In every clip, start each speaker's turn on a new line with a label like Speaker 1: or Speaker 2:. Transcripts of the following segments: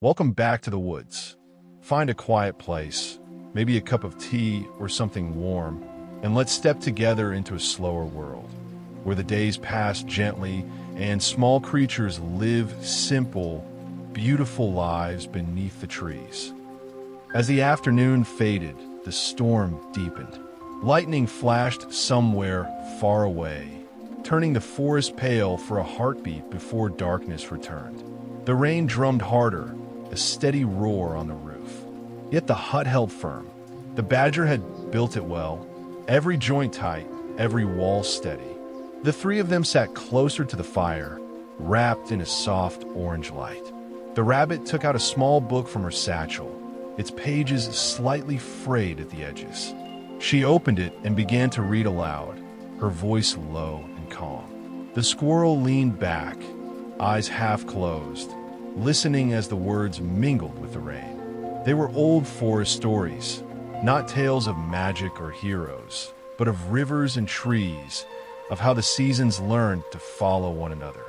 Speaker 1: Welcome back to the woods. Find a quiet place, maybe a cup of tea or something warm, and let's step together into a slower world, where the days pass gently and small creatures live simple, beautiful lives beneath the trees. As the afternoon faded, the storm deepened. Lightning flashed somewhere far away, turning the forest pale for a heartbeat before darkness returned. The rain drummed harder, a steady roar on the roof. Yet the hut held firm. The badger had built it well, every joint tight, every wall steady. The three of them sat closer to the fire, wrapped in a soft orange light. The rabbit took out a small book from her satchel, its pages slightly frayed at the edges. She opened it and began to read aloud, her voice low and calm. The squirrel leaned back, eyes half closed, listening as the words mingled with the rain. They were old forest stories, not tales of magic or heroes, but of rivers and trees, of how the seasons learned to follow one another.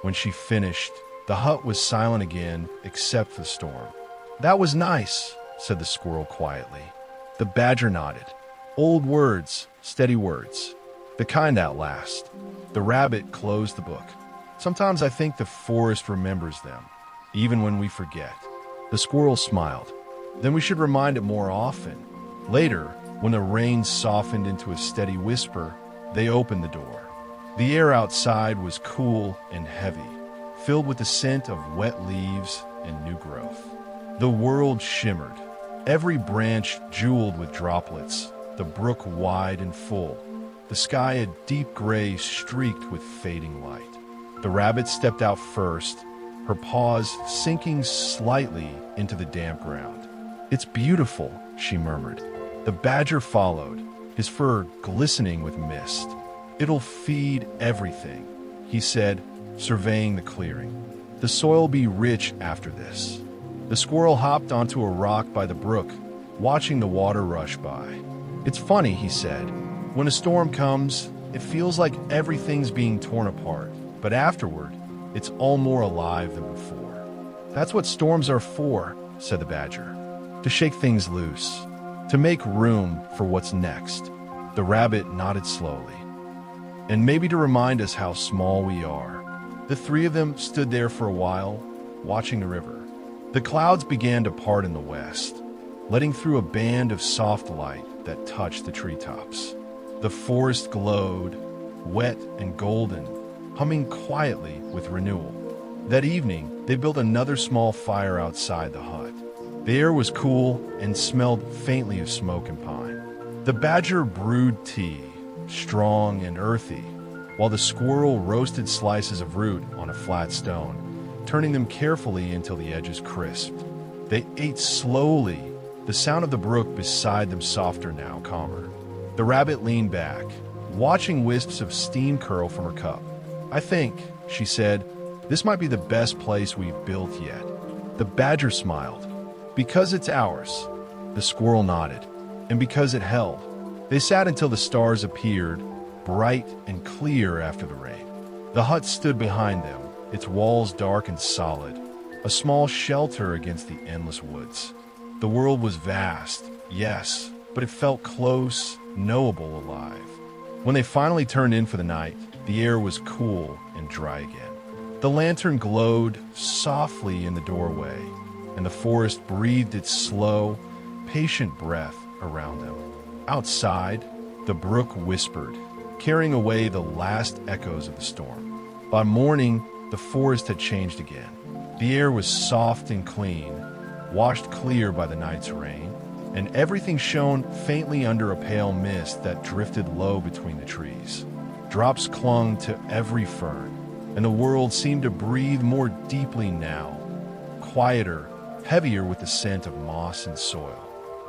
Speaker 1: When she finished, the hut was silent again, except for the storm. "That was nice," said the squirrel quietly. The badger nodded. "Old words, steady words, the kind that last." The rabbit closed the book. "Sometimes I think the forest remembers them, even when we forget." The squirrel smiled. "Then we should remind it more often." Later, when the rain softened into a steady whisper, they opened the door. The air outside was cool and heavy, filled with the scent of wet leaves and new growth. The world shimmered, every branch jeweled with droplets, the brook wide and full, the sky a deep gray streaked with fading light. The rabbit stepped out first, her paws sinking slightly into the damp ground. "It's beautiful," she murmured. The badger followed, his fur glistening with mist. "It'll feed everything," he said, surveying the clearing. "The soil'll be rich after this." The squirrel hopped onto a rock by the brook, watching the water rush by. "It's funny," he said. "When a storm comes, it feels like everything's being torn apart, but afterward, it's all more alive than before." "That's what storms are for," said the badger. "To shake things loose, to make room for what's next." The rabbit nodded slowly. "And maybe to remind us how small we are." The three of them stood there for a while, watching the river. The clouds began to part in the west, letting through a band of soft light that touched the treetops. The forest glowed, wet and golden, humming quietly with renewal. That evening, they built another small fire outside the hut. The air was cool and smelled faintly of smoke and pine. The badger brewed tea, strong and earthy, while the squirrel roasted slices of root on a flat stone, turning them carefully until the edges crisped. They ate slowly, the sound of the brook beside them softer now, calmer. The rabbit leaned back, watching wisps of steam curl from her cup. "I think," she said, "this might be the best place we've built yet." The badger smiled. "Because it's ours." The squirrel nodded. "And because it held." They sat until the stars appeared, bright and clear after the rain. The hut stood behind them, its walls dark and solid, a small shelter against the endless woods. The world was vast, yes, but it felt close, knowable, alive. When they finally turned in for the night, the air was cool and dry again. The lantern glowed softly in the doorway, and the forest breathed its slow, patient breath around them. Outside, the brook whispered, carrying away the last echoes of the storm. By morning, the forest had changed again. The air was soft and clean, washed clear by the night's rain, and everything shone faintly under a pale mist that drifted low between the trees. Drops clung to every fern, and the world seemed to breathe more deeply now, quieter, heavier with the scent of moss and soil.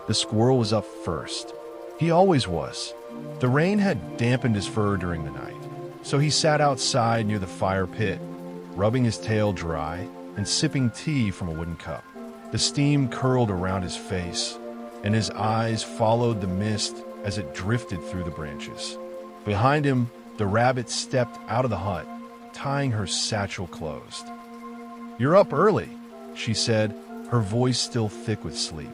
Speaker 1: The squirrel was up first. He always was. The rain had dampened his fur during the night, so he sat outside near the fire pit, rubbing his tail dry and sipping tea from a wooden cup. The steam curled around his face, and his eyes followed the mist as it drifted through the branches. Behind him, the rabbit stepped out of the hut, tying her satchel closed. "You're up early," she said, her voice still thick with sleep.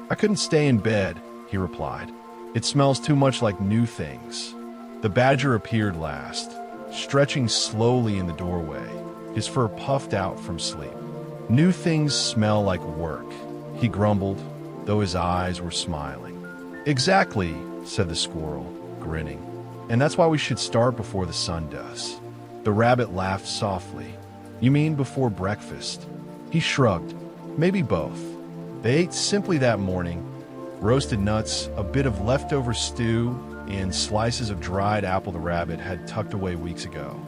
Speaker 1: I couldn't stay in bed, he replied. It smells too much like new things. The badger appeared last, stretching slowly in the doorway, his fur puffed out from sleep. New things smell like work, he grumbled, though his eyes were smiling. Exactly, said the squirrel, grinning. And that's why we should start before the sun does. The rabbit laughed softly. You mean before breakfast? He shrugged. Maybe both. They ate simply that morning. Roasted nuts, a bit of leftover stew, and slices of dried apple the rabbit had tucked away weeks ago.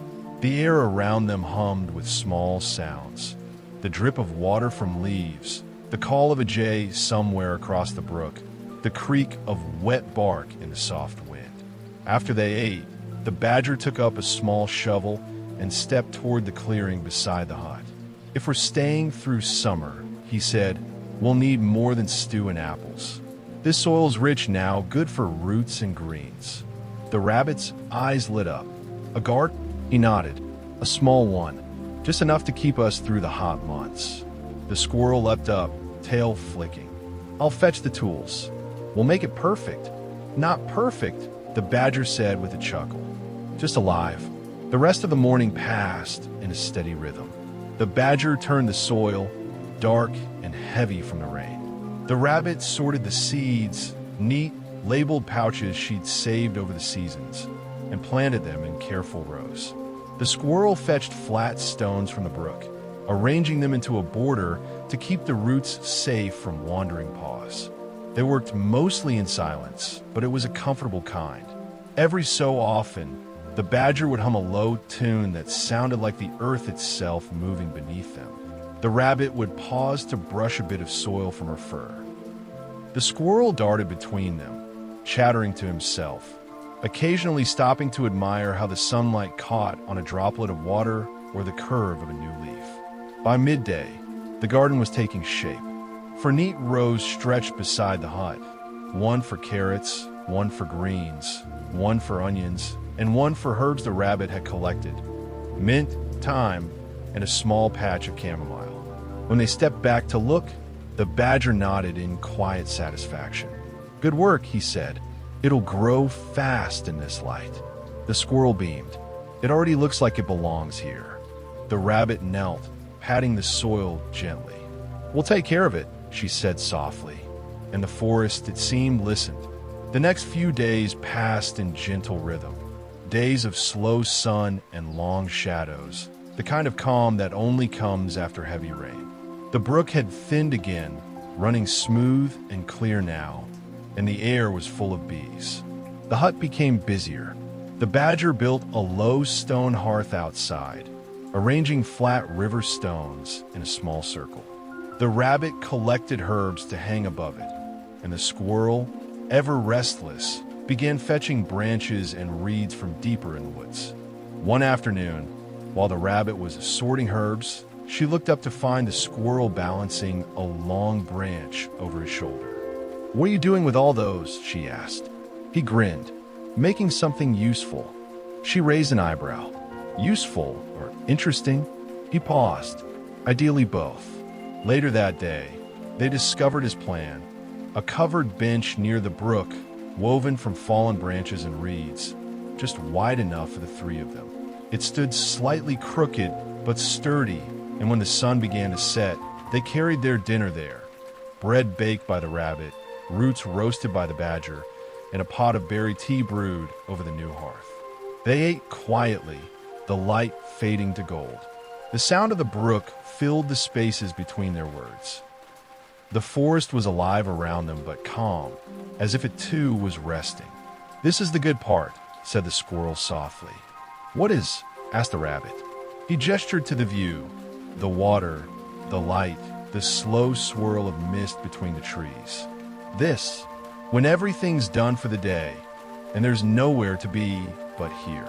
Speaker 1: The air around them hummed with small sounds. The drip of water from leaves, the call of a jay somewhere across the brook, the creak of wet bark in the soft wind. After they ate, the badger took up a small shovel and stepped toward the clearing beside the hut. If we're staying through summer, he said, we'll need more than stew and apples. This soil's rich now, good for roots and greens. The rabbit's eyes lit up. A garden? He nodded. A small one, just enough to keep us through the hot months. The squirrel leapt up, tail flicking. I'll fetch the tools. We'll make it perfect. Not perfect, the badger said with a chuckle. Just alive. The rest of the morning passed in a steady rhythm. The badger turned the soil, dark and heavy from the rain. The rabbit sorted the seeds, neat, labeled pouches she'd saved over the seasons, and planted them in careful rows. The squirrel fetched flat stones from the brook, arranging them into a border to keep the roots safe from wandering paws. They worked mostly in silence, but it was a comfortable kind. Every so often, the badger would hum a low tune that sounded like the earth itself moving beneath them. The rabbit would pause to brush a bit of soil from her fur. The squirrel darted between them, chattering to himself, occasionally stopping to admire how the sunlight caught on a droplet of water or the curve of a new leaf. By midday, the garden was taking shape. For neat rows stretched beside the hut, one for carrots, one for greens, one for onions, and one for herbs the rabbit had collected, mint, thyme, and a small patch of chamomile. When they stepped back to look, the badger nodded in quiet satisfaction. Good work, he said. It'll grow fast in this light. The squirrel beamed. It already looks like it belongs here. The rabbit knelt, patting the soil gently. We'll take care of it, she said softly. And the forest, it seemed, listened. The next few days passed in gentle rhythm. Days of slow sun and long shadows, the kind of calm that only comes after heavy rain. The brook had thinned again, running smooth and clear now, and the air was full of bees. The hut became busier. The badger built a low stone hearth outside, arranging flat river stones in a small circle. The rabbit collected herbs to hang above it, and the squirrel, ever restless, began fetching branches and reeds from deeper in the woods. One afternoon, while the rabbit was sorting herbs, she looked up to find the squirrel balancing a long branch over his shoulder. What are you doing with all those? She asked. He grinned. Making something useful. She raised an eyebrow. Useful or interesting? He paused. Ideally both. Later that day, they discovered his plan. A covered bench near the brook, woven from fallen branches and reeds, just wide enough for the three of them. It stood slightly crooked but sturdy, and when the sun began to set, they carried their dinner there. Bread baked by the rabbit, roots roasted by the badger, and a pot of berry tea brewed over the new hearth. They ate quietly, the light fading to gold. The sound of the brook filled the spaces between their words. The forest was alive around them, but calm, as if it too was resting. This is the good part, said the squirrel softly. What is? Asked the rabbit. He gestured to the view, the water, the light, the slow swirl of mist between the trees. This, when everything's done for the day, and there's nowhere to be but here.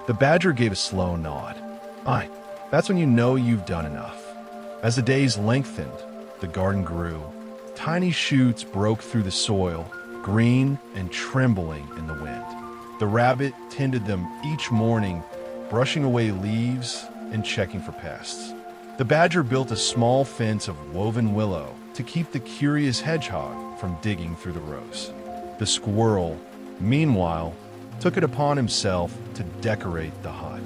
Speaker 1: The badger gave a slow nod. Aye, that's when you know you've done enough. As the days lengthened, the garden grew. Tiny shoots broke through the soil, green and trembling in the wind. The rabbit tended them each morning, brushing away leaves and checking for pests. The badger built a small fence of woven willow to keep the curious hedgehog from digging through the rows. The squirrel, meanwhile, took it upon himself to decorate the hut.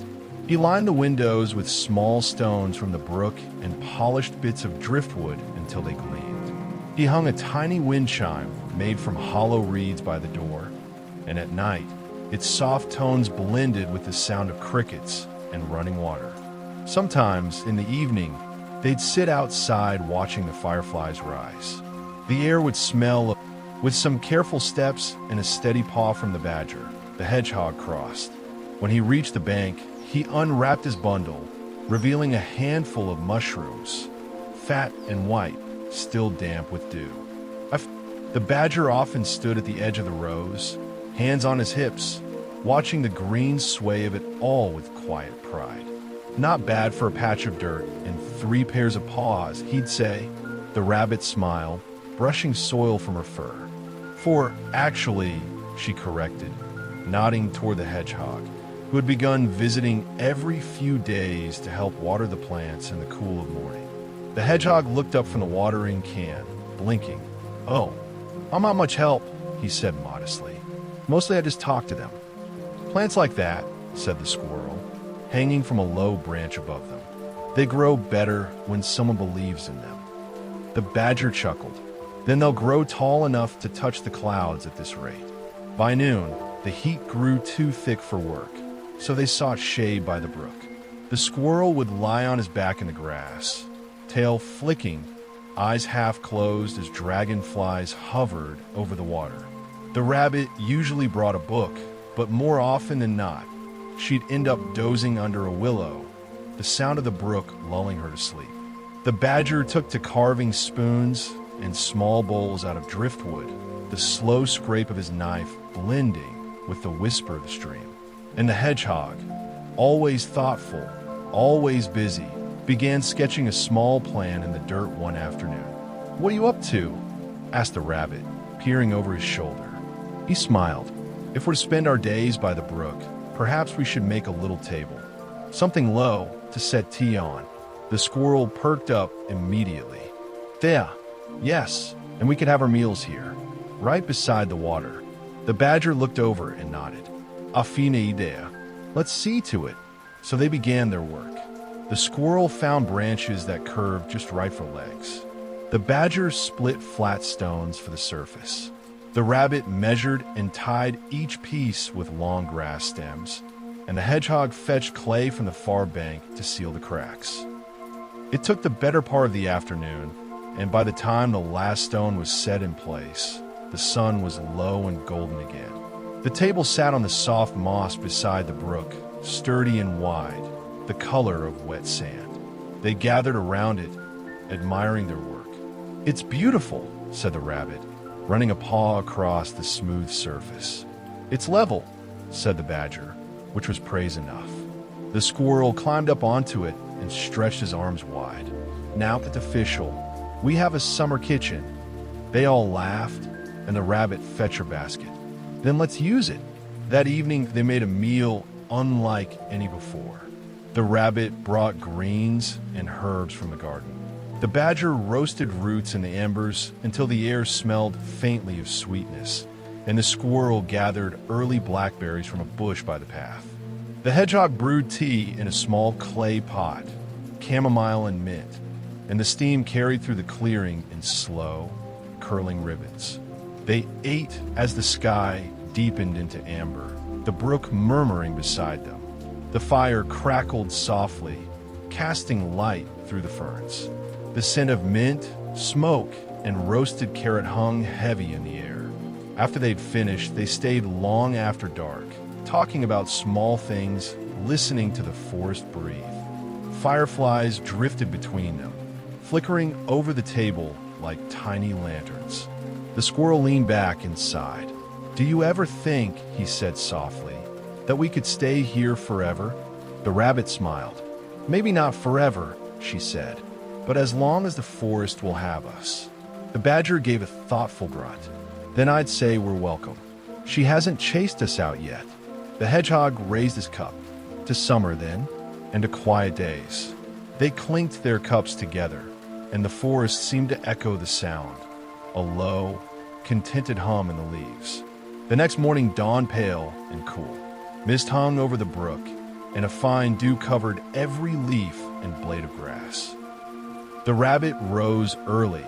Speaker 1: He lined the windows with small stones from the brook and polished bits of driftwood until they gleamed. He hung a tiny wind chime made from hollow reeds by the door, and at night, its soft tones blended with the sound of crickets and running water. Sometimes, in the evening, they'd sit outside watching the fireflies rise. The air would smell. With some careful steps and a steady paw from the badger, the hedgehog crossed. When he reached the bank, he unwrapped his bundle, revealing a handful of mushrooms, fat and white, still damp with dew. The badger often stood at the edge of the rows, hands on his hips, watching the green sway of it all with quiet pride. Not bad for a patch of dirt and 3 pairs of paws, he'd say. The rabbit smiled, brushing soil from her fur. For, actually, she corrected, nodding toward the hedgehog, who had begun visiting every few days to help water the plants in the cool of morning. The hedgehog looked up from the watering can, blinking. "Oh, I'm not much help," he said modestly. "Mostly I just talk to them." "Plants like that," said the squirrel, hanging from a low branch above them. "They grow better when someone believes in them." The badger chuckled. "Then they'll grow tall enough to touch the clouds at this rate." By noon, the heat grew too thick for work, so they sought shade by the brook. The squirrel would lie on his back in the grass, tail flicking, eyes half closed as dragonflies hovered over the water. The rabbit usually brought a book, but more often than not, she'd end up dozing under a willow, the sound of the brook lulling her to sleep. The badger took to carving spoons and small bowls out of driftwood, the slow scrape of his knife blending with the whisper of the stream. And the hedgehog, always thoughtful, always busy, began sketching a small plan in the dirt one afternoon. "What are you up to?" asked the rabbit, peering over his shoulder. He smiled. "If we're to spend our days by the brook, perhaps we should make a little table. Something low to set tea on." The squirrel perked up immediately. "There, yes, and we could have our meals here, right beside the water." The badger looked over and nodded. "A fine idea. Let's see to it." So they began their work. The squirrel found branches that curved just right for legs. The badger split flat stones for the surface. The rabbit measured and tied each piece with long grass stems, and the hedgehog fetched clay from the far bank to seal the cracks. It took the better part of the afternoon, and by the time the last stone was set in place, the sun was low and golden again. The table sat on the soft moss beside the brook, sturdy and wide, the color of wet sand. They gathered around it, admiring their work. "It's beautiful," said the rabbit, running a paw across the smooth surface. "It's level," said the badger, which was praise enough. The squirrel climbed up onto it and stretched his arms wide. "Now it's official. We have a summer kitchen." They all laughed, and the rabbit fetched her basket. "Then let's use it." That evening, they made a meal unlike any before. The rabbit brought greens and herbs from the garden. The badger roasted roots in the embers until the air smelled faintly of sweetness, and the squirrel gathered early blackberries from a bush by the path. The hedgehog brewed tea in a small clay pot, chamomile and mint, and the steam carried through the clearing in slow, curling ribbons. They ate as the sky deepened into amber, the brook murmuring beside them. The fire crackled softly, casting light through the ferns. The scent of mint, smoke, and roasted carrot hung heavy in the air. After they'd finished, they stayed long after dark, talking about small things, listening to the forest breathe. Fireflies drifted between them, flickering over the table like tiny lanterns. The squirrel leaned back and sighed. "Do you ever think," he said softly, "that we could stay here forever?" The rabbit smiled. "Maybe not forever," she said, "but as long as the forest will have us." The badger gave a thoughtful grunt. "Then I'd say we're welcome. She hasn't chased us out yet." The hedgehog raised his cup. "To summer, then, and to quiet days." They clinked their cups together, and the forest seemed to echo the sound, a low, contented hum in the leaves. The next morning dawned pale and cool. Mist hung over the brook, and a fine dew covered every leaf and blade of grass. The rabbit rose early,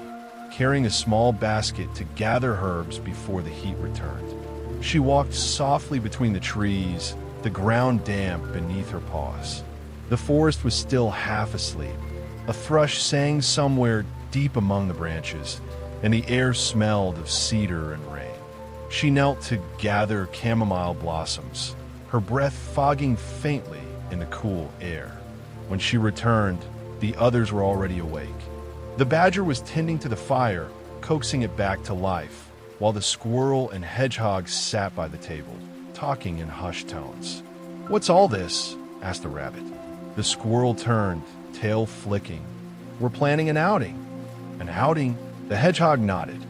Speaker 1: carrying a small basket to gather herbs before the heat returned. She walked softly between the trees, the ground damp beneath her paws. The forest was still half asleep. A thrush sang somewhere deep among the branches, and the air smelled of cedar and rain. She knelt to gather chamomile blossoms, her breath fogging faintly in the cool air. When she returned, the others were already awake. The badger was tending to the fire, coaxing it back to life, while the squirrel and hedgehog sat by the table, talking in hushed tones. "What's all this?" asked the rabbit. The squirrel turned, tail flicking. "We're planning an outing." "An outing?" The hedgehog nodded.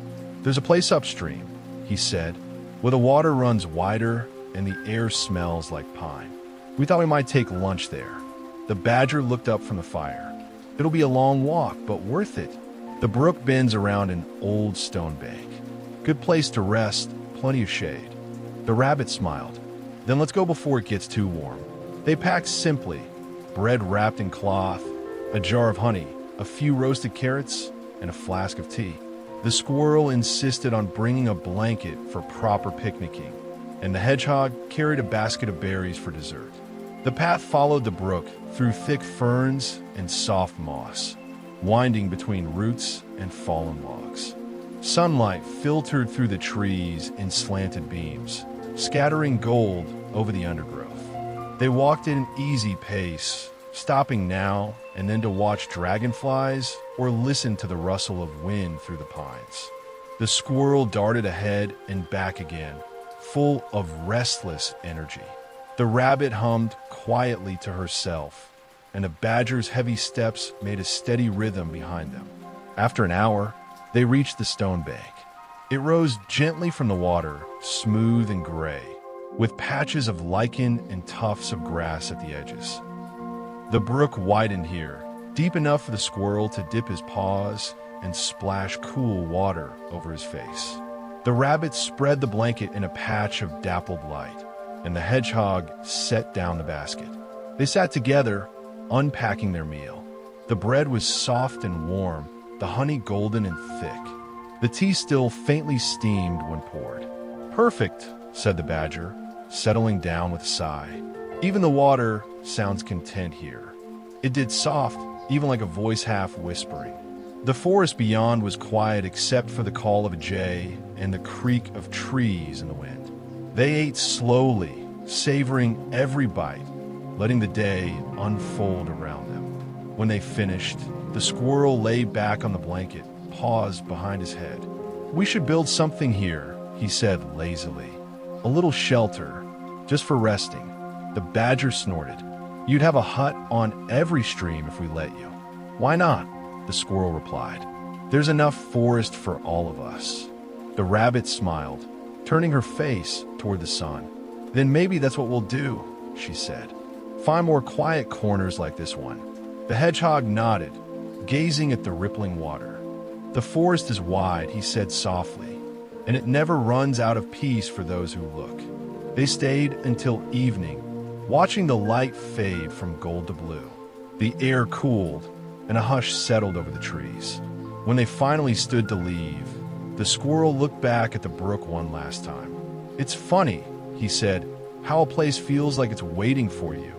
Speaker 1: "There's a place upstream," he said, "where the water runs wider and the air smells like pine. We thought we might take lunch there." The badger looked up from the fire. "It'll be a long walk, but worth it. The brook bends around an old stone bank. Good place to rest, plenty of shade." The rabbit smiled. "Then let's go before it gets too warm." They packed simply: bread wrapped in cloth, a jar of honey, a few roasted carrots, and a flask of tea. The squirrel insisted on bringing a blanket for proper picnicking, and the hedgehog carried a basket of berries for dessert. The path followed the brook through thick ferns and soft moss, winding between roots and fallen logs. Sunlight filtered through the trees in slanted beams, scattering gold over the undergrowth. They walked at an easy pace, stopping now and then to watch dragonflies or listen to the rustle of wind through the pines. The squirrel darted ahead and back again, full of restless energy. The rabbit hummed quietly to herself, and the badger's heavy steps made a steady rhythm behind them. After an hour, they reached the stone bank. It rose gently from the water, smooth and gray, with patches of lichen and tufts of grass at the edges. The brook widened here, deep enough for the squirrel to dip his paws and splash cool water over his face. The rabbit spread the blanket in a patch of dappled light, and the hedgehog set down the basket. They sat together, unpacking their meal. The bread was soft and warm, the honey golden and thick. The tea still faintly steamed when poured. "Perfect," said the badger, settling down with a sigh. "Even the water sounds content here." It did, soft, even like a voice half whispering. The forest beyond was quiet except for the call of a jay and the creak of trees in the wind. They ate slowly, savoring every bite, letting the day unfold around them. When they finished, the squirrel lay back on the blanket, paws behind his head. "We should build something here," he said lazily. "A little shelter, just for resting." The badger snorted. "You'd have a hut on every stream if we let you." "Why not?" the squirrel replied. "There's enough forest for all of us." The rabbit smiled, turning her face toward the sun. "Then maybe that's what we'll do," she said. "Find more quiet corners like this one." The hedgehog nodded, gazing at the rippling water. "The forest is wide," he said softly, "and it never runs out of peace for those who look." They stayed until evening, watching the light fade from gold to blue. The air cooled, and a hush settled over the trees. When they finally stood to leave, the squirrel looked back at the brook one last time. "It's funny," he said, "how a place feels like it's waiting for you,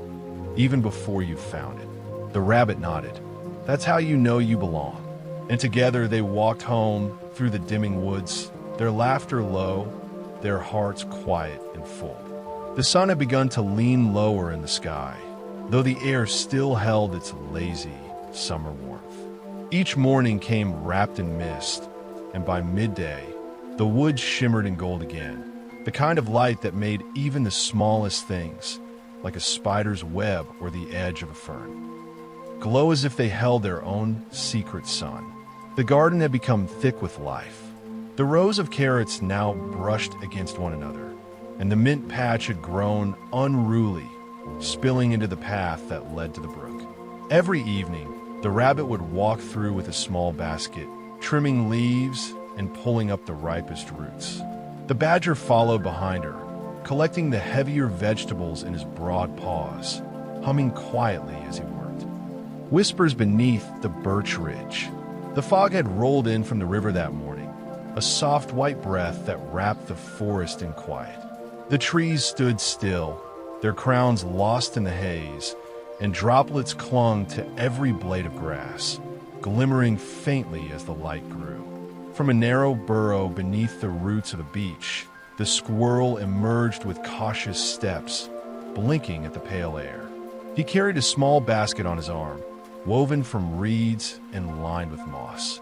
Speaker 1: even before you've found it." The rabbit nodded. "That's how you know you belong." And together they walked home through the dimming woods, their laughter low, their hearts quiet and full. The sun had begun to lean lower in the sky, though the air still held its lazy summer warmth. Each morning came wrapped in mist, and by midday, the woods shimmered in gold again, the kind of light that made even the smallest things, like a spider's web or the edge of a fern, glow as if they held their own secret sun. The garden had become thick with life. The rows of carrots now brushed against one another, and the mint patch had grown unruly, spilling into the path that led to the brook. Every evening, the rabbit would walk through with a small basket, trimming leaves and pulling up the ripest roots. The badger followed behind her, collecting the heavier vegetables in his broad paws, humming quietly as he worked. Whispers beneath the birch ridge. The fog had rolled in from the river that morning, a soft white breath that wrapped the forest in quiet. The trees stood still, their crowns lost in the haze, and droplets clung to every blade of grass, glimmering faintly as the light grew. From a narrow burrow beneath the roots of a beech, the squirrel emerged with cautious steps, blinking at the pale air. He carried a small basket on his arm, woven from reeds and lined with moss,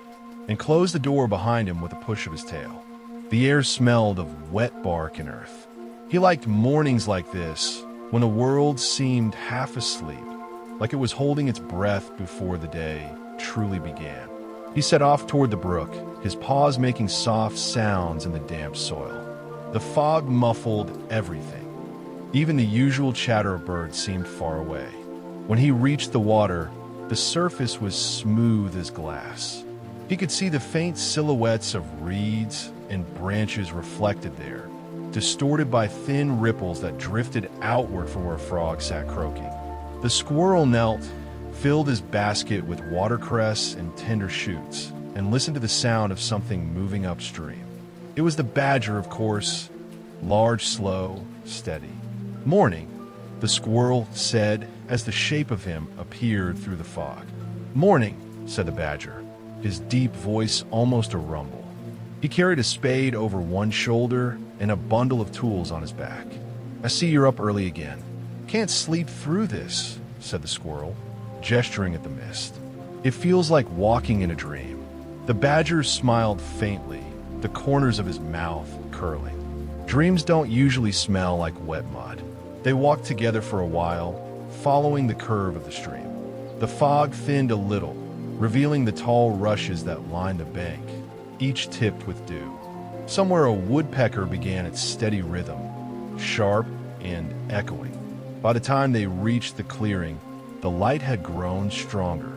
Speaker 1: and closed the door behind him with a push of his tail. The air smelled of wet bark and earth. He liked mornings like this, when the world seemed half asleep, like it was holding its breath before the day truly began. He set off toward the brook, his paws making soft sounds in the damp soil. The fog muffled everything. Even the usual chatter of birds seemed far away. When he reached the water, the surface was smooth as glass. He could see the faint silhouettes of reeds and branches reflected there, distorted by thin ripples that drifted outward from where a frog sat croaking. The squirrel knelt, filled his basket with watercress and tender shoots, and listened to the sound of something moving upstream. It was the badger, of course, large, slow, steady. "Morning," the squirrel said as the shape of him appeared through the fog. "Morning," said the badger, his deep voice almost a rumble. He carried a spade over one shoulder and a bundle of tools on his back. "I see you're up early again. Can't sleep through this," said the squirrel, gesturing at the mist. "It feels like walking in a dream." The badger smiled faintly, the corners of his mouth curling. Dreams don't usually smell like wet mud. They walked together for a while, following the curve of the stream. The fog thinned a little, revealing the tall rushes that lined the bank, each tipped with dew. Somewhere a woodpecker began its steady rhythm, sharp and echoing. By the time they reached the clearing, the light had grown stronger.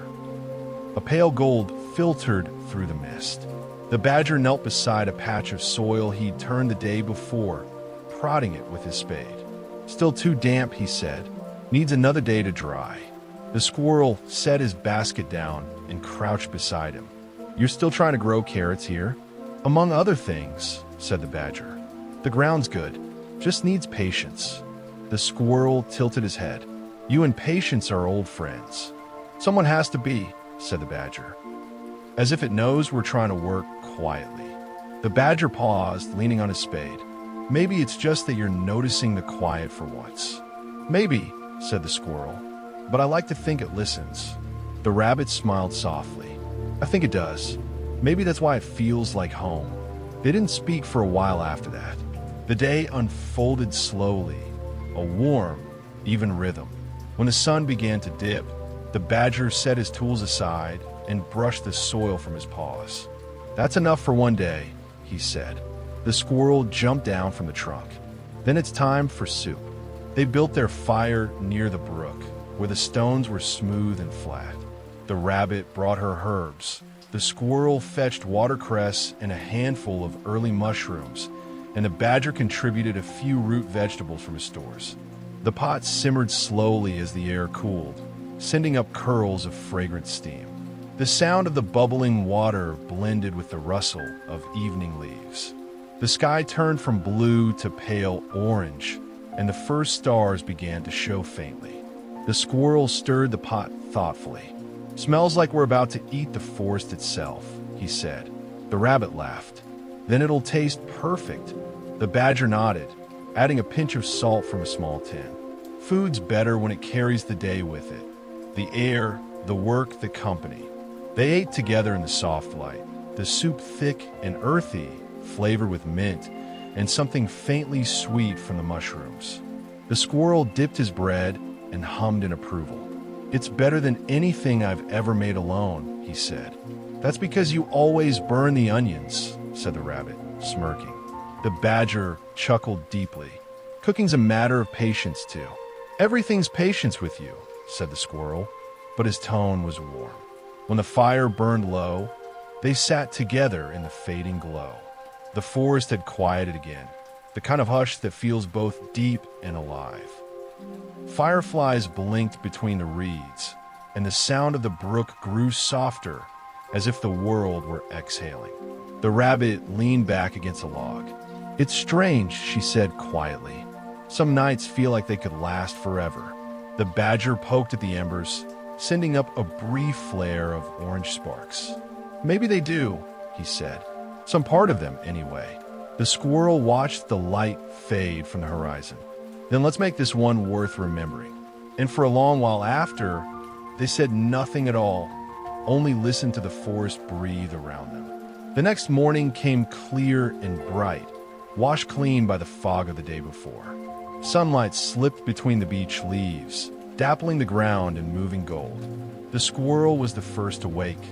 Speaker 1: A pale gold filtered through the mist. The badger knelt beside a patch of soil he'd turned the day before, prodding it with his spade. "Still too damp," he said. "Needs another day to dry." The squirrel set his basket down and crouched beside him. "You're still trying to grow carrots here?" "Among other things," said the badger. "The ground's good. Just needs patience." The squirrel tilted his head. "You and patience are old friends." "Someone has to be," said the badger, as if it knows we're trying to work quietly. The badger paused, leaning on his spade. "Maybe it's just that you're noticing the quiet for once." "Maybe," said the squirrel, "but I like to think it listens." The rabbit smiled softly. "I think it does. Maybe that's why it feels like home." They didn't speak for a while after that. The day unfolded slowly, a warm, even rhythm. When the sun began to dip, the badger set his tools aside and brushed the soil from his paws. "That's enough for one day," he said. The squirrel jumped down from the trunk. "Then it's time for soup." They built their fire near the brook, where the stones were smooth and flat. The rabbit brought her herbs. The squirrel fetched watercress and a handful of early mushrooms, and the badger contributed a few root vegetables from his stores. The pot simmered slowly as the air cooled, sending up curls of fragrant steam. The sound of the bubbling water blended with the rustle of evening leaves. The sky turned from blue to pale orange, and the first stars began to show faintly. The squirrel stirred the pot thoughtfully. "Smells like we're about to eat the forest itself," he said. The rabbit laughed. "Then it'll taste perfect." The badger nodded, adding a pinch of salt from a small tin. Food's better when it carries the day with it. The air, the work, the company. They ate together in the soft light, the soup thick and earthy, flavored with mint, and something faintly sweet from the mushrooms. The squirrel dipped his bread and hummed in approval. "It's better than anything I've ever made alone," he said. "That's because you always burn the onions," said the rabbit, smirking. The badger chuckled deeply. "Cooking's a matter of patience, too." "Everything's patience with you," said the squirrel. but his tone was warm. When the fire burned low, they sat together in the fading glow. The forest had quieted again, the kind of hush that feels both deep and alive. Fireflies blinked between the reeds, and the sound of the brook grew softer, as if the world were exhaling. The rabbit leaned back against a log. "It's strange," she said quietly. "Some nights feel like they could last forever." The badger poked at the embers, sending up a brief flare of orange sparks. "Maybe they do," he said. "Some part of them, anyway." The squirrel watched the light fade from the horizon. "Then let's make this one worth remembering." And for a long while after, they said nothing at all, only listened to the forest breathe around them. The next morning came clear and bright, washed clean by the fog of the day before. Sunlight slipped between the beech leaves, dappling the ground in moving gold. The squirrel was the first to wake.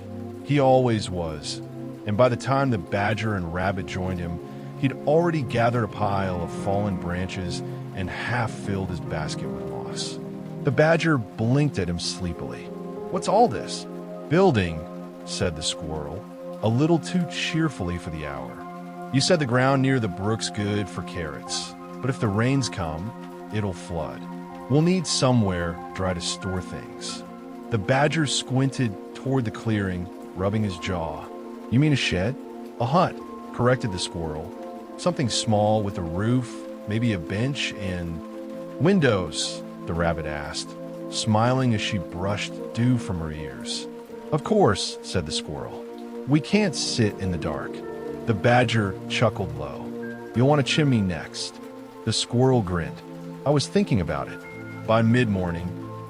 Speaker 1: He always was, and by the time the badger and rabbit joined him, he'd already gathered a pile of fallen branches and half filled his basket with moss. The badger blinked at him sleepily. "What's all this?" "Building," said the squirrel, a little too cheerfully for the hour. "You said the ground near the brook's good for carrots, but if the rains come, it'll flood. We'll need somewhere dry to store things." The badger squinted toward the clearing, rubbing his jaw. "You mean a shed?" "A hut," corrected the squirrel. "Something small with a roof, maybe a bench and—" "Windows?" the rabbit asked, smiling as she brushed dew from her ears. "Of course," said the squirrel. "We can't sit in the dark." The badger chuckled low. "You'll want a chimney next." The squirrel grinned. "I was thinking about it." By mid-morning,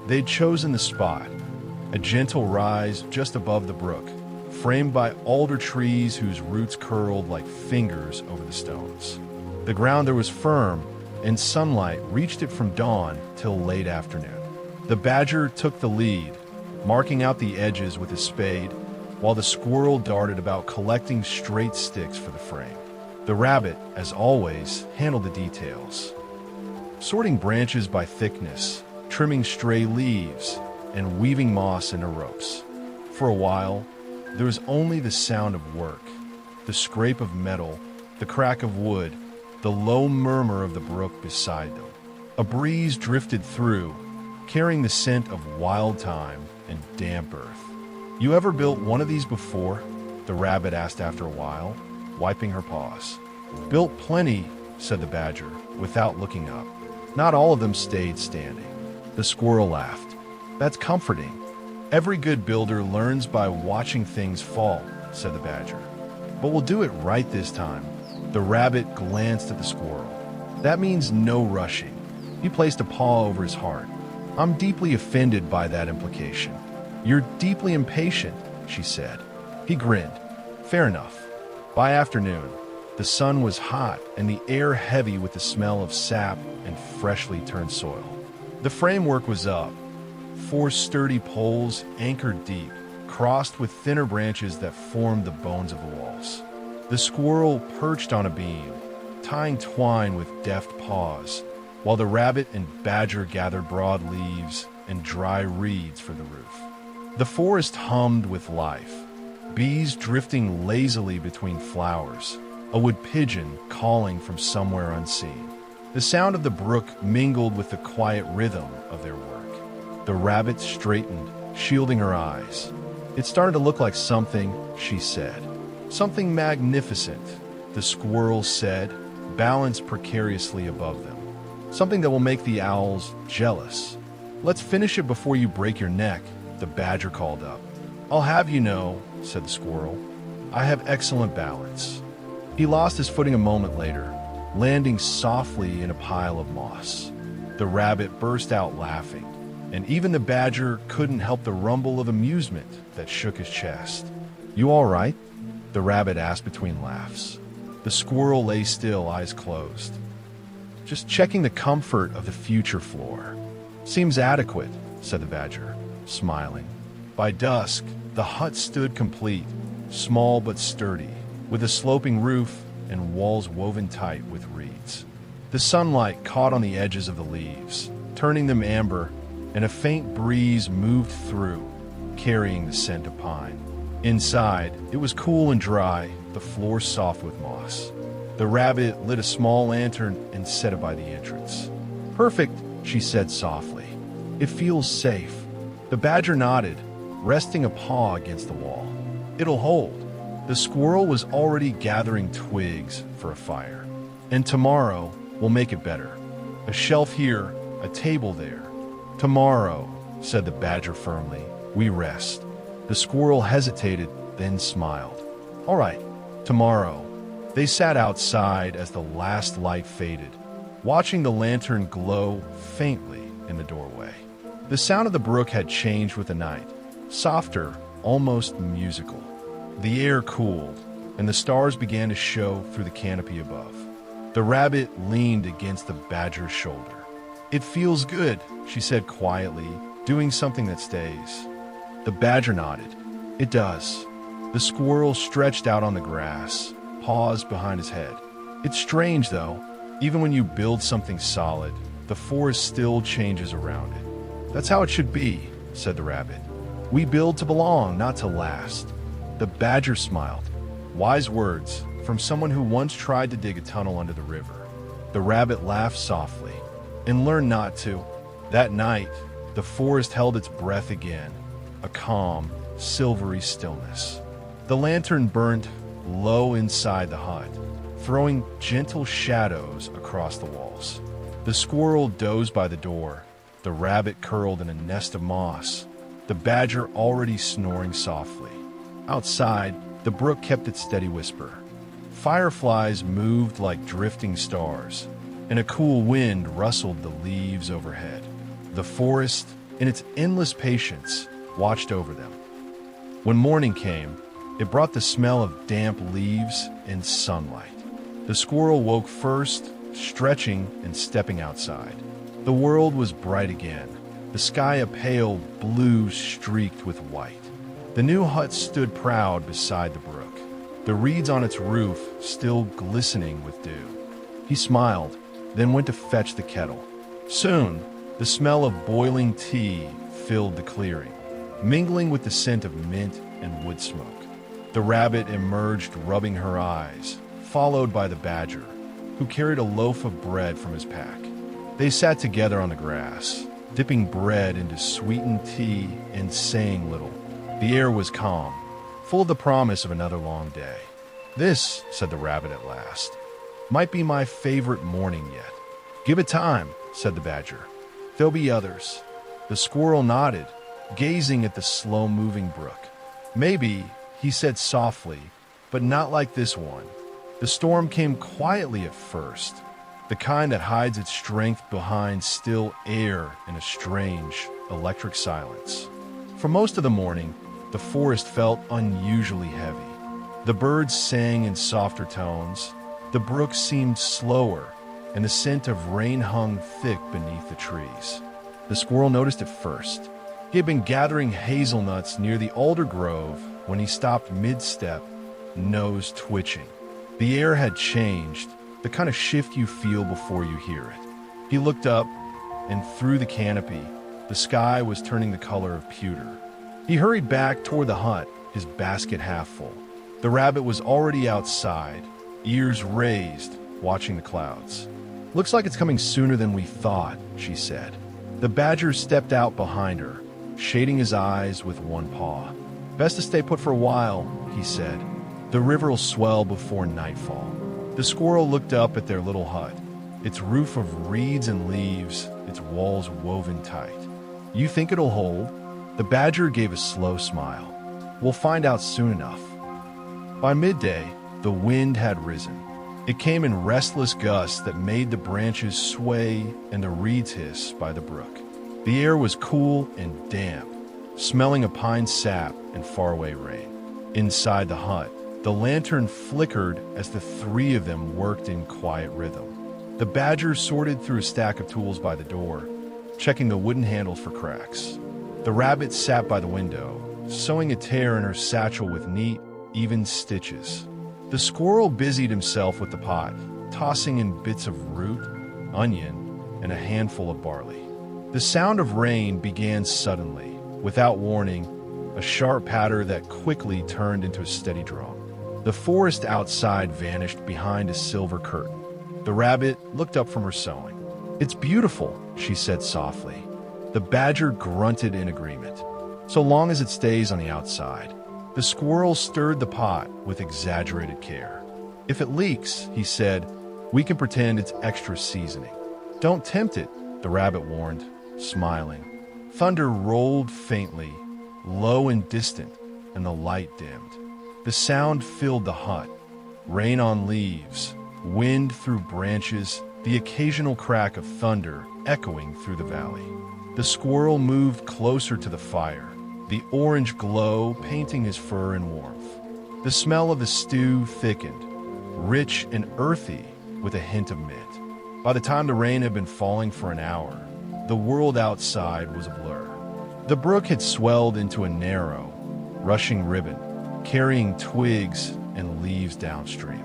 Speaker 1: they'd chosen the spot, a gentle rise just above the brook, framed by alder trees whose roots curled like fingers over the stones. The ground there was firm, and sunlight reached it from dawn till late afternoon. The badger took the lead, marking out the edges with his spade, while the squirrel darted about collecting straight sticks for the frame. The rabbit, as always, handled the details, sorting branches by thickness, trimming stray leaves, and weaving moss into ropes. For a while, there was only the sound of work, the scrape of metal, the crack of wood, the low murmur of the brook beside them. A breeze drifted through, carrying the scent of wild thyme and damp earth. "You ever built one of these before?" the rabbit asked after a while, wiping her paws. "Built plenty," said the badger, without looking up. "Not all of them stayed standing." The squirrel laughed. "That's comforting. Every good builder learns by watching things fall," said the badger. "But we'll do it right this time." The rabbit glanced at the squirrel. "That means no rushing." He placed a paw over his heart. "I'm deeply offended by that implication." "You're deeply impatient," she said. He grinned. "Fair enough." By afternoon, the sun was hot and the air heavy with the smell of sap and freshly turned soil. The framework was up, 4 sturdy poles anchored deep, crossed with thinner branches that formed the bones of the walls. The squirrel perched on a beam, tying twine with deft paws, while the rabbit and badger gathered broad leaves and dry reeds for the roof. The forest hummed with life, bees drifting lazily between flowers, a wood pigeon calling from somewhere unseen. The sound of the brook mingled with the quiet rhythm of their work. The rabbit straightened, shielding her eyes. "It started to look like something," she said. "Something magnificent," the squirrel said, balanced precariously above them. "Something that will make the owls jealous." "Let's finish it before you break your neck," the badger called up. "I'll have you know," said the squirrel, "I have excellent balance." He lost his footing a moment later, landing softly in a pile of moss. The rabbit burst out laughing, and even the badger couldn't help the rumble of amusement that shook his chest. "You all right?" the rabbit asked between laughs. The squirrel lay still, eyes closed. "Just checking the comfort of the future floor." "Seems adequate," said the badger, smiling. By dusk, the hut stood complete, small but sturdy, with a sloping roof and walls woven tight with reeds. The sunlight caught on the edges of the leaves, turning them amber, and a faint breeze moved through, carrying the scent of pine. Inside, it was cool and dry, the floor soft with moss. The rabbit lit a small lantern and set it by the entrance. "Perfect," she said softly. "It feels safe." The badger nodded, resting a paw against the wall. "It'll hold." The squirrel was already gathering twigs for a fire. "And tomorrow, we'll make it better. A shelf here, a table there." "Tomorrow," said the badger firmly, "we rest." The squirrel hesitated, then smiled. "All right, tomorrow." They sat outside as the last light faded, watching the lantern glow faintly in the doorway. The sound of the brook had changed with the night, softer, almost musical. The air cooled, and the stars began to show through the canopy above. The rabbit leaned against the badger's shoulder. "It feels good," she said quietly, doing something that stays. The badger nodded. "It does." The squirrel stretched out on the grass, paused behind his head. "It's strange, though. Even when you build something solid, the forest still changes around it." "That's how it should be," said the rabbit. "We build to belong, not to last." The badger smiled. Wise words from someone who once tried to dig a tunnel under the river. The rabbit laughed softly and learned not to. That night, the forest held its breath again, a calm, silvery stillness. The lantern burnt low inside the hut, throwing gentle shadows across the walls. The squirrel dozed by the door, the rabbit curled in a nest of moss, the badger already snoring softly. Outside, the brook kept its steady whisper. Fireflies moved like drifting stars, and a cool wind rustled the leaves overhead. The forest, in its endless patience, watched over them. When morning came, it brought the smell of damp leaves and sunlight. The squirrel woke first, stretching and stepping outside. The world was bright again, the sky a pale blue streaked with white. The new hut stood proud beside the brook, the reeds on its roof still glistening with dew. He smiled, then went to fetch the kettle. Soon, the smell of boiling tea filled the clearing, mingling with the scent of mint and wood smoke. The rabbit emerged, rubbing her eyes, followed by the badger, who carried a loaf of bread from his pack. They sat together on the grass, dipping bread into sweetened tea and saying little. The air was calm, full of the promise of another long day. "This," said the rabbit at last, "might be my favorite morning yet." "Give it time," said the badger. "There'll be others." The squirrel nodded, gazing at the slow-moving brook. "Maybe," he said softly, "but not like this one." The storm came quietly at first, the kind that hides its strength behind still air in a strange, electric silence. For most of the morning, the forest felt unusually heavy. The birds sang in softer tones, the brook seemed slower, and the scent of rain hung thick beneath the trees. The squirrel noticed it first. He had been gathering hazelnuts near the alder grove when he stopped mid-step, nose twitching. The air had changed, the kind of shift you feel before you hear it. He looked up, and through the canopy, the sky was turning the color of pewter. He hurried back toward the hut, his basket half full. The rabbit was already outside, ears raised, watching the clouds. "Looks like it's coming sooner than we thought," she said. The badger stepped out behind her, shading his eyes with one paw. "Best to stay put for a while," he said. "The river'll swell before nightfall." The squirrel looked up at their little hut, its roof of reeds and leaves, its walls woven tight. "You think it'll hold?" The badger gave a slow smile. "We'll find out soon enough." By midday, the wind had risen. It came in restless gusts that made the branches sway and the reeds hiss by the brook. The air was cool and damp, smelling of pine sap and faraway rain. Inside the hut, the lantern flickered as the three of them worked in quiet rhythm. The badger sorted through a stack of tools by the door, checking the wooden handles for cracks. The rabbit sat by the window, sewing a tear in her satchel with neat, even stitches. The squirrel busied himself with the pot, tossing in bits of root, onion, and a handful of barley. The sound of rain began suddenly, without warning, a sharp patter that quickly turned into a steady drum. The forest outside vanished behind a silver curtain. The rabbit looked up from her sewing. "It's beautiful," she said softly. The badger grunted in agreement. "So long as it stays on the outside." The squirrel stirred the pot with exaggerated care. "If it leaks," he said, "we can pretend it's extra seasoning." "Don't tempt it," the rabbit warned, smiling. Thunder rolled faintly, low and distant, and the light dimmed. The sound filled the hut. Rain on leaves, wind through branches, the occasional crack of thunder echoing through the valley. The squirrel moved closer to the fire, the orange glow painting his fur in warmth. The smell of the stew thickened, rich and earthy with a hint of mint. By the time the rain had been falling for an hour, the world outside was a blur. The brook had swelled into a narrow, rushing ribbon, carrying twigs and leaves downstream.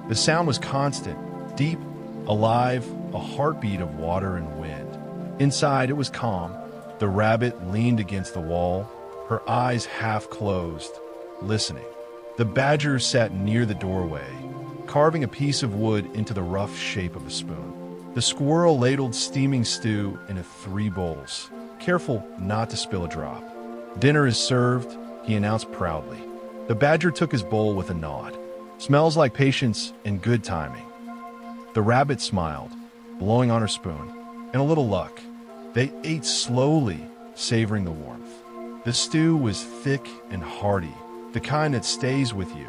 Speaker 1: The sound was constant, deep, alive, a heartbeat of water and wind. Inside, it was calm. The rabbit leaned against the wall, her eyes half closed, listening. The badger sat near the doorway, carving a piece of wood into the rough shape of a spoon. The squirrel ladled steaming stew into 3 bowls, careful not to spill a drop. "Dinner is served," he announced proudly. The badger took his bowl with a nod. "Smells like patience and good timing." The rabbit smiled, blowing on her spoon, and a little luck. They ate slowly, savoring the warmth. The stew was thick and hearty, the kind that stays with you.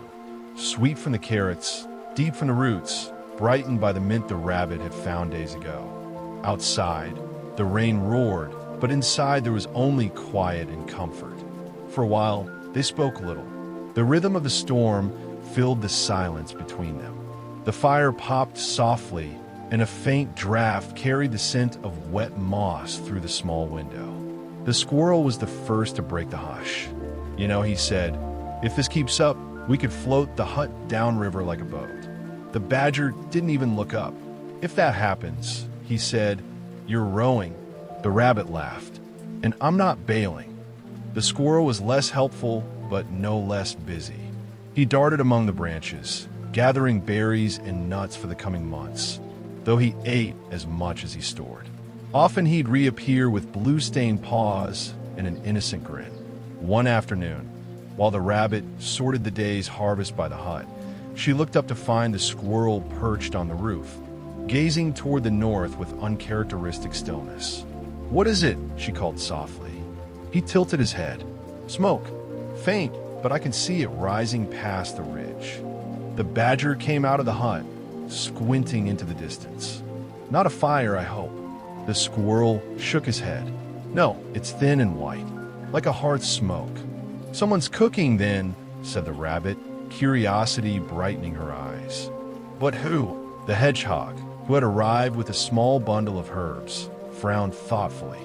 Speaker 1: Sweet from the carrots, deep from the roots, brightened by the mint the rabbit had found days ago. Outside, the rain roared, but inside there was only quiet and comfort. For a while, they spoke little. The rhythm of the storm filled the silence between them. The fire popped softly, and a faint draft carried the scent of wet moss through the small window. The squirrel was the first to break the hush. "You know," he said, "if this keeps up, we could float the hut downriver like a boat." The badger didn't even look up. "If that happens," he said, "you're rowing." The rabbit laughed. "And I'm not bailing." The squirrel was less helpful, but no less busy. He darted among the branches, gathering berries and nuts for the coming months, though he ate as much as he stored. Often he'd reappear with blue-stained paws and an innocent grin. One afternoon, while the rabbit sorted the day's harvest by the hut, she looked up to find the squirrel perched on the roof, gazing toward the north with uncharacteristic stillness. "What is it?" she called softly. He tilted his head. "Smoke. Faint, but I can see it rising past the ridge." The badger came out of the hut, squinting into the distance. "Not a fire, I hope." The squirrel shook his head. "No, it's thin and white, like a hearth smoke." "Someone's cooking, then," said the rabbit, curiosity brightening her eyes. "But who?" The hedgehog, who had arrived with a small bundle of herbs, frowned thoughtfully.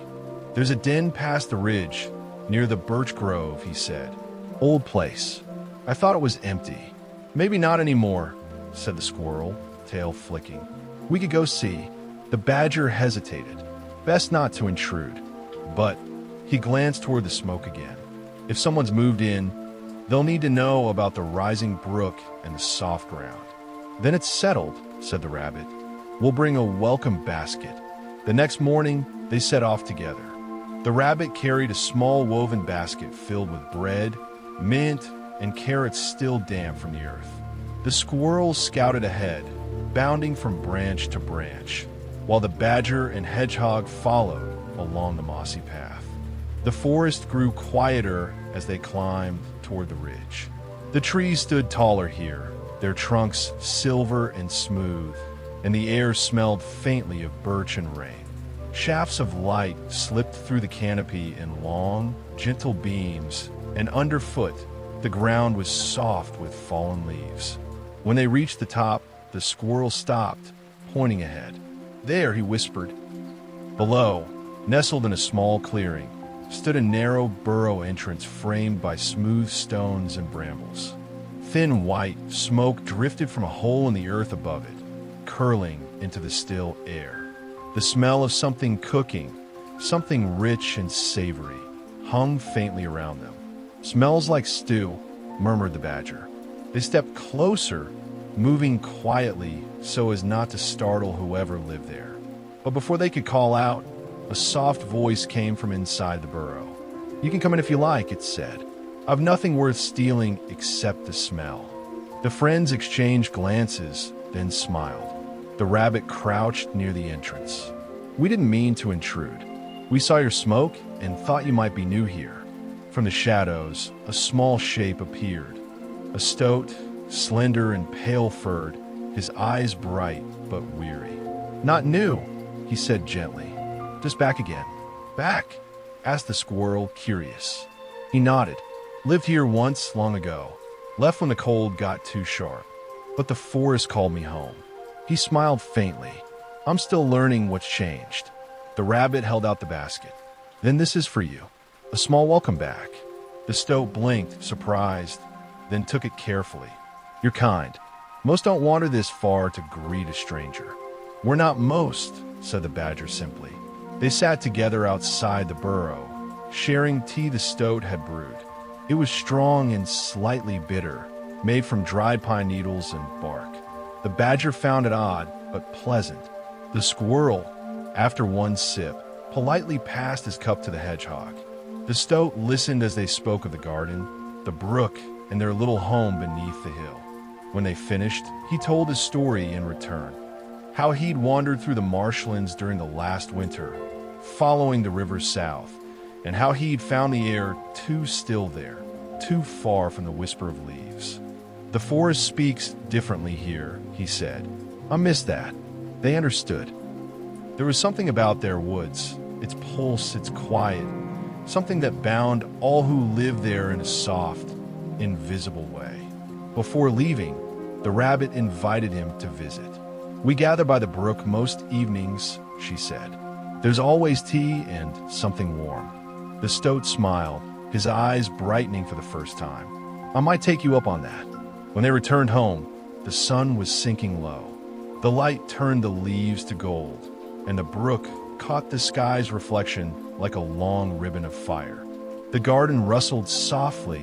Speaker 1: "There's a den past the ridge, near the birch grove," he said. "Old place. I thought it was empty." "Maybe not anymore," said the squirrel, tail flicking. "We could go see." The badger hesitated. Best not to intrude. But he glanced toward the smoke again. If someone's moved in, they'll need to know about the rising brook and the soft ground. "Then it's settled," said the rabbit. "We'll bring a welcome basket." The next morning, they set off together. The rabbit carried a small woven basket filled with bread, mint, and carrots still damp from the earth. The squirrel scouted ahead, bounding from branch to branch, while the badger and hedgehog followed along the mossy path. The forest grew quieter as they climbed toward the ridge. The trees stood taller here, their trunks silver and smooth, and the air smelled faintly of birch and rain. Shafts of light slipped through the canopy in long, gentle beams, and underfoot, the ground was soft with fallen leaves. When they reached the top, the squirrel stopped, pointing ahead. "There," he whispered. Below, nestled in a small clearing, stood a narrow burrow entrance framed by smooth stones and brambles. Thin white smoke drifted from a hole in the earth above it, curling into the still air. The smell of something cooking, Something rich and savory hung faintly around them. "Smells like stew," murmured the badger. They stepped closer, moving quietly so as not to startle whoever lived there. But before they could call out, a soft voice came from inside the burrow. "You can come in if you like," it said. "I've nothing worth stealing except the smell." The friends exchanged glances, then smiled. The rabbit crouched near the entrance. "We didn't mean to intrude. We saw your smoke and thought you might be new here." From the shadows, a small shape appeared. A stoat, slender and pale-furred, his eyes bright but weary. "Not new," he said gently. "Just back again." "Back?" asked the squirrel, curious. He nodded. "Lived here once, long ago. Left when the cold got too sharp. But the forest called me home." He smiled faintly. "I'm still learning what's changed." The rabbit held out the basket. "Then this is for you. A small welcome back." The stoat blinked, surprised, then took it carefully. "You're kind. Most don't wander this far to greet a stranger." "We're not most," said the badger simply. They sat together outside the burrow, sharing tea the stoat had brewed. It was strong and slightly bitter, made from dried pine needles and bark. The badger found it odd, but pleasant. The squirrel, after one sip, politely passed his cup to the hedgehog. The stoat listened as they spoke of the garden, the brook, and their little home beneath the hill. When they finished, he told his story in return. How he'd wandered through the marshlands during the last winter, following the river south, and how he'd found the air too still there, too far from the whisper of leaves. "The forest speaks differently here," he said. "I miss that." They understood. There was something about their woods, its pulse, its quiet, something that bound all who lived there in a soft, invisible way. Before leaving, the rabbit invited him to visit. "We gather by the brook most evenings," she said. "There's always tea and something warm." The stoat smiled, his eyes brightening for the first time. "I might take you up on that." When they returned home, the sun was sinking low. The light turned the leaves to gold, and the brook caught the sky's reflection like a long ribbon of fire. The garden rustled softly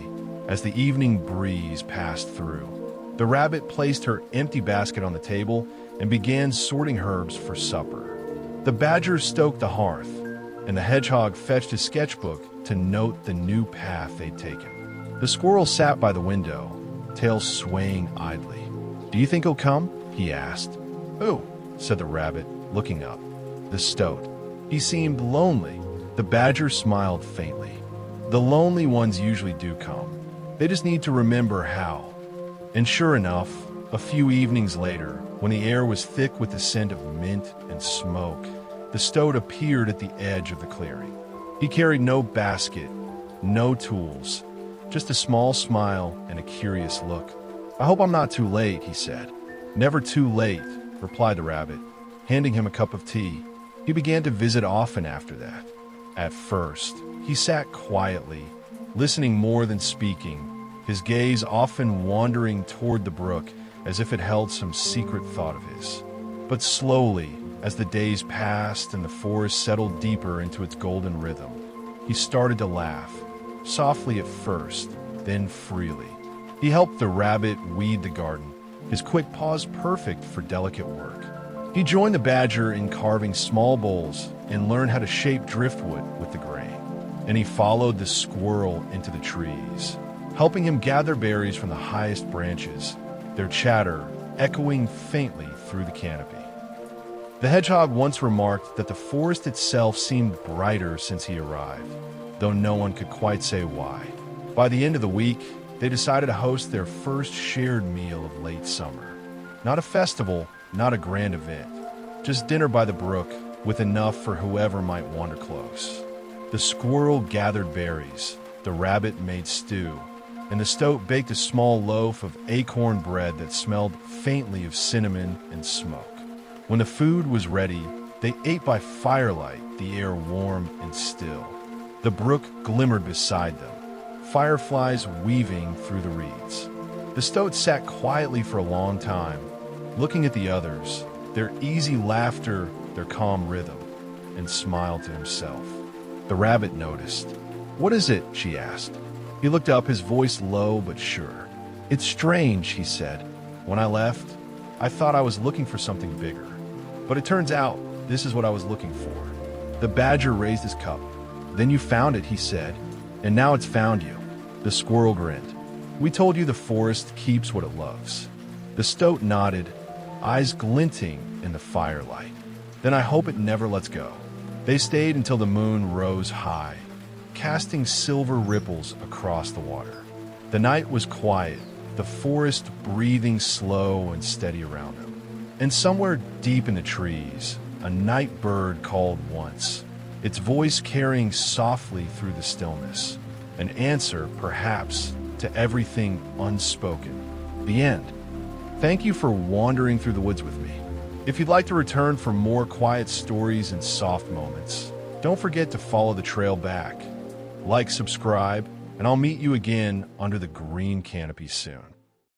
Speaker 1: as the evening breeze passed through. The rabbit placed her empty basket on the table and began sorting herbs for supper. The badger stoked the hearth, and the hedgehog fetched his sketchbook to note the new path they'd taken. The squirrel sat by the window, tail swaying idly. "Do you think he'll come?" he asked. "Who?" said the rabbit, looking up. "The stoat. He seemed lonely." The badger smiled faintly. "The lonely ones usually do come. They just need to remember how." And sure enough, a few evenings later, when the air was thick with the scent of mint and smoke, the stoat appeared at the edge of the clearing. He carried no basket, no tools, just a small smile and a curious look. "I hope I'm not too late," he said. "Never too late," replied the rabbit, handing him a cup of tea. He began to visit often after that. At first, he sat quietly, listening more than speaking, his gaze often wandering toward the brook as if it held some secret thought of his. But slowly, as the days passed and the forest settled deeper into its golden rhythm, he started to laugh, softly at first, then freely. He helped the rabbit weed the garden, his quick paws perfect for delicate work. He joined the badger in carving small bowls and learned how to shape driftwood with the grain. And he followed the squirrel into the trees, helping him gather berries from the highest branches, their chatter echoing faintly through the canopy. The hedgehog once remarked that the forest itself seemed brighter since he arrived, though no one could quite say why. By the end of the week, they decided to host their first shared meal of late summer. Not a festival, not a grand event, just dinner by the brook with enough for whoever might wander close. The squirrel gathered berries, the rabbit made stew, and the stoat baked a small loaf of acorn bread that smelled faintly of cinnamon and smoke. When the food was ready, they ate by firelight, the air warm and still. The brook glimmered beside them, fireflies weaving through the reeds. The stoat sat quietly for a long time, looking at the others, their easy laughter, their calm rhythm. and smiled to himself. The rabbit noticed. "What is it?" she asked. He looked up, his voice low but sure. "It's strange," he said. "When I left, I thought I was looking for something bigger. But it turns out this is what I was looking for." The badger raised his cup. "Then you found it," he said, "and now it's found you." The squirrel grinned. "We told you the forest keeps what it loves." The stoat nodded, eyes glinting in the firelight. "Then I hope it never lets go." They stayed until the moon rose high, casting silver ripples across the water. The night was quiet, the forest breathing slow and steady around them. And somewhere deep in the trees, a night bird called once, its voice carrying softly through the stillness, an answer, perhaps, to everything unspoken. The end. Thank you for wandering through the woods with me. If you'd like to return for more quiet stories and soft moments, don't forget to follow the trail back. Like, subscribe, and I'll meet you again under the green canopy soon.